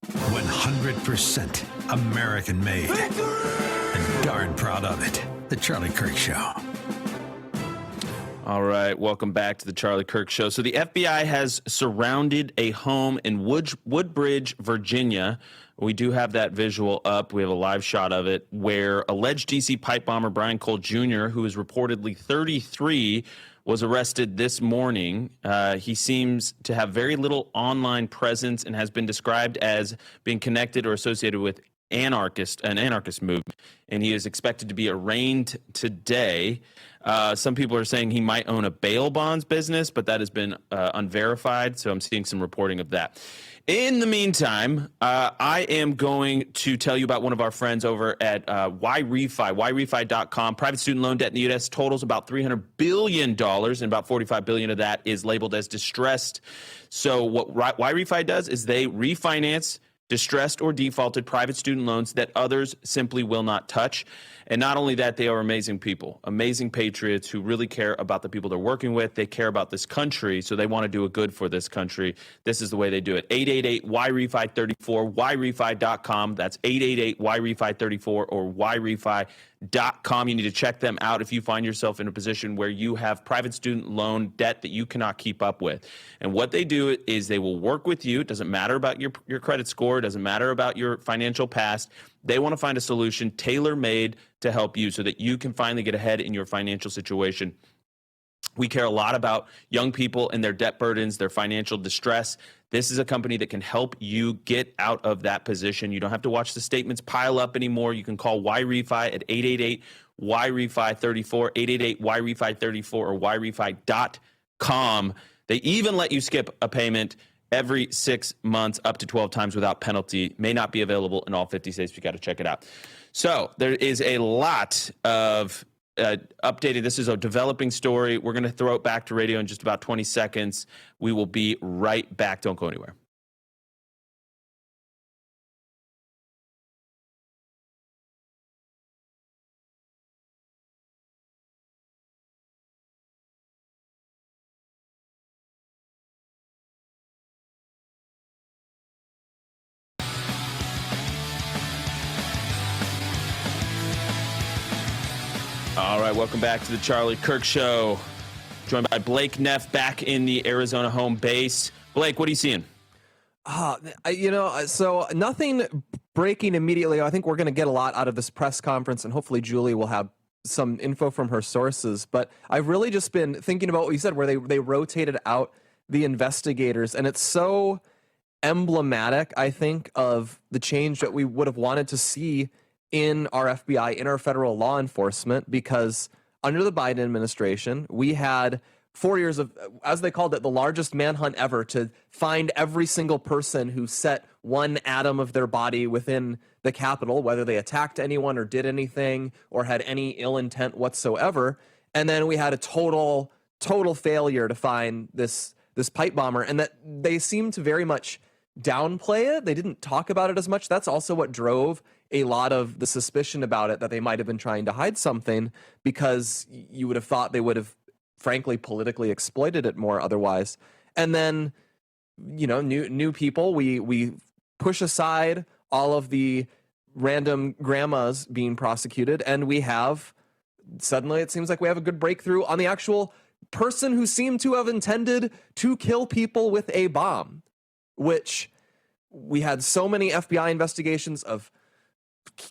100% American made. And darn proud of it. The Charlie Kirk Show. All right, welcome back to the Charlie Kirk Show. So the FBI has surrounded a home in Woodbridge, Virginia. We do have that visual up. We have a live shot of it where alleged DC pipe bomber Brian Cole Jr., who is reportedly 33, was arrested this morning. He seems to have very little online presence and has been described as being connected or associated with an anarchist movement, and he is expected to be arraigned today. Some people are saying he might own a bail bonds business, but that has been unverified, so I'm seeing some reporting of that. In the meantime, I am going to tell you about one of our friends over at Refy, yrefy.com. Private student loan debt in the U.S. totals about $300 billion, and about $45 billion of that is labeled as distressed. So what Refy does is they refinance distressed or defaulted private student loans that others simply will not touch. And not only that, they are amazing people, amazing patriots who really care about the people they're working with. They care about this country, so they want to do a good for this country. This is the way they do it. 888-YREFI34, yrefy.com. That's 888-YREFI34 or yrefy.com. You need to check them out if you find yourself in a position where you have private student loan debt that you cannot keep up with. And what they do is they will work with you. It doesn't matter about your credit score. It doesn't matter about your financial past. They want to find a solution tailor-made to help you so that you can finally get ahead in your financial situation. We care a lot about young people and their debt burdens, their financial distress. This is a company that can help you get out of that position. You don't have to watch the statements pile up anymore. You can call YREFI at 888-YREFI34, 888-YREFI34 or yrefy.com. They even let you skip a payment every 6 months up to 12 times without penalty. May not be available in all 50 states. You got to check it out. So there is a lot of updated. This is a developing story. We're going to throw it back to radio in just about 20 seconds. We will be right back. Don't go anywhere. All right, welcome back to the Charlie Kirk Show. Joined by Blake Neff back in the Arizona home base. Blake, what are you seeing? So nothing breaking immediately. I think we're going to get a lot out of this press conference, and hopefully Julie will have some info from her sources. But I've really just been thinking about what you said, where they rotated out the investigators, and it's so emblematic, I think, of the change that we would have wanted to see in our FBI, in our federal law enforcement, because under the Biden administration, we had 4 years of, as they called it, the largest manhunt ever to find every single person who set one atom of their body within the Capitol, whether they attacked anyone or did anything or had any ill intent whatsoever. And then we had a total failure to find this pipe bomber, and that they seemed to very much downplay it. They didn't talk about it as much. That's also what drove a lot of the suspicion about it, that they might have been trying to hide something, because you would have thought they would have, frankly, politically exploited it more otherwise. And then, new people, we push aside all of the random grandmas being prosecuted, and suddenly it seems like we have a good breakthrough on the actual person who seemed to have intended to kill people with a bomb, which we had so many FBI investigations of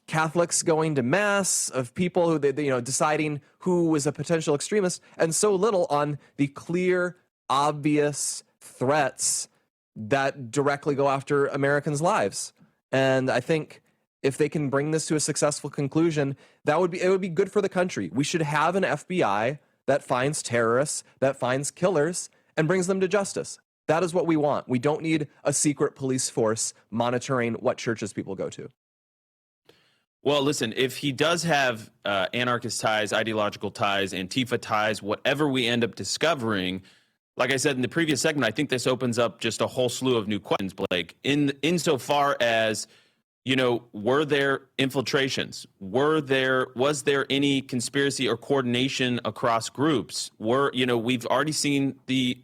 Catholics going to mass, of people who deciding who was a potential extremist, and so little on the clear, obvious threats that directly go after Americans' lives. And I think if they can bring this to a successful conclusion, it would be good for the country. We should have an FBI that finds terrorists, that finds killers, and brings them to justice. That is what we want. We don't need a secret police force monitoring what churches people go to. Well, listen, if he does have anarchist ties, ideological ties, Antifa ties, whatever we end up discovering, like I said in the previous segment, I think this opens up just a whole slew of new questions, Blake, insofar as, were there infiltrations? Was there any conspiracy or coordination across groups? We've already seen the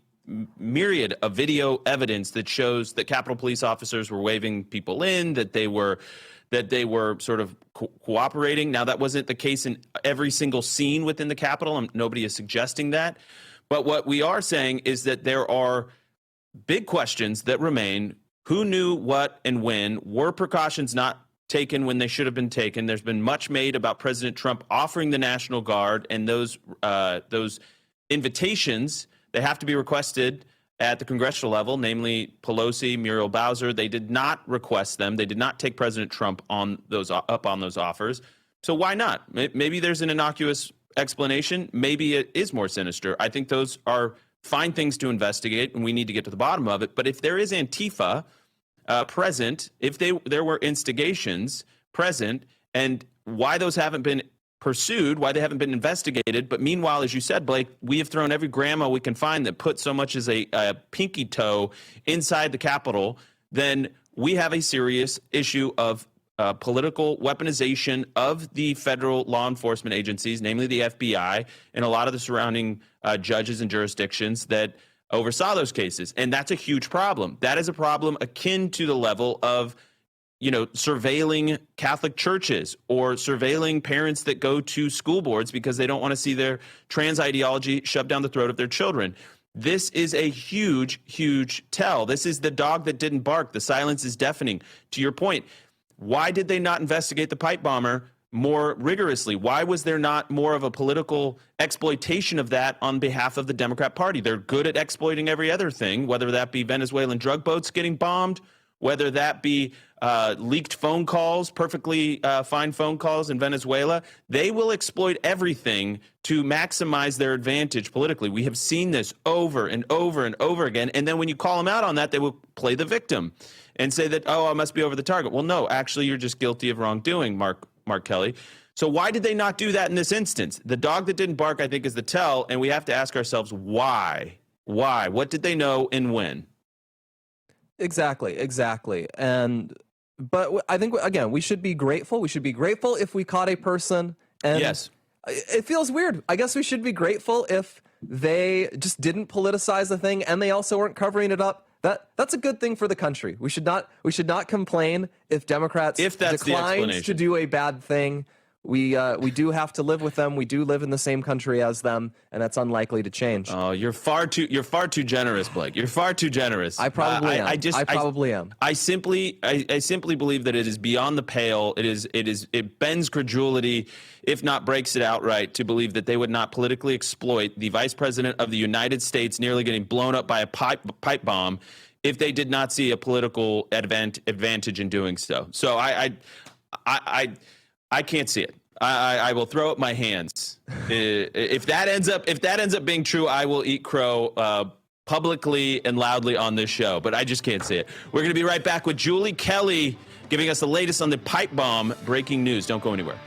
myriad of video evidence that shows that Capitol Police officers were waving people in, that they were sort of cooperating. Now, that wasn't the case in every single scene within the Capitol. Nobody is suggesting that. But what we are saying is that there are big questions that remain. Who knew what and when? Were precautions not taken when they should have been taken? There's been much made about President Trump offering the National Guard, and those invitations, they have to be requested at the congressional level, namely Pelosi, Muriel Bowser. They did not request them. They did not take President Trump on those offers. So why not? Maybe there's an innocuous explanation. Maybe it is more sinister. I think those are fine things to investigate, and we need to get to the bottom of it. But if there is Antifa present, if there were instigations present, and why those haven't been pursued, why they haven't been investigated. But meanwhile, as you said, Blake, we have thrown every grandma we can find that put so much as a pinky toe inside the Capitol, then we have a serious issue of political weaponization of the federal law enforcement agencies, namely the FBI, and a lot of the surrounding judges and jurisdictions that oversaw those cases. And that's a huge problem. That is a problem akin to the level of surveilling Catholic churches or surveilling parents that go to school boards because they don't want to see their trans ideology shoved down the throat of their children. This is a huge, huge tell. This is the dog that didn't bark. The silence is deafening. To your point, why did they not investigate the pipe bomber more rigorously? Why was there not more of a political exploitation of that on behalf of the Democrat Party? They're good at exploiting every other thing, whether that be Venezuelan drug boats getting bombed, whether that be leaked phone calls, perfectly fine phone calls in Venezuela. They will exploit everything to maximize their advantage politically. We have seen this over and over and over again. And then when you call them out on that, they will play the victim and say that, oh, I must be over the target. Well, no, actually, you're just guilty of wrongdoing, Mark Kelly. So why did they not do that in this instance? The dog that didn't bark, I think, is the tell. And we have to ask ourselves, why? Why? What did they know and when? Exactly. But I think, again, we should be grateful. We should be grateful if we caught a person. And yes. It feels weird. I guess we should be grateful if they just didn't politicize the thing and they also weren't covering it up. That's a good thing for the country. We should not complain if Democrats decline to do a bad thing. We do have to live with them. We do live in the same country as them, and that's unlikely to change. Oh, you're far too generous, Blake. You're far too generous. I probably am. I probably am. I simply believe that it is beyond the pale. It bends credulity, if not breaks it outright, to believe that they would not politically exploit the Vice President of the United States nearly getting blown up by a pipe bomb if they did not see a political advantage in doing so. So I can't see it. I will throw up my hands. If that ends up being true, I will eat crow publicly and loudly on this show. But I just can't see it. We're going to be right back with Julie Kelly giving us the latest on the pipe bomb breaking news. Don't go anywhere.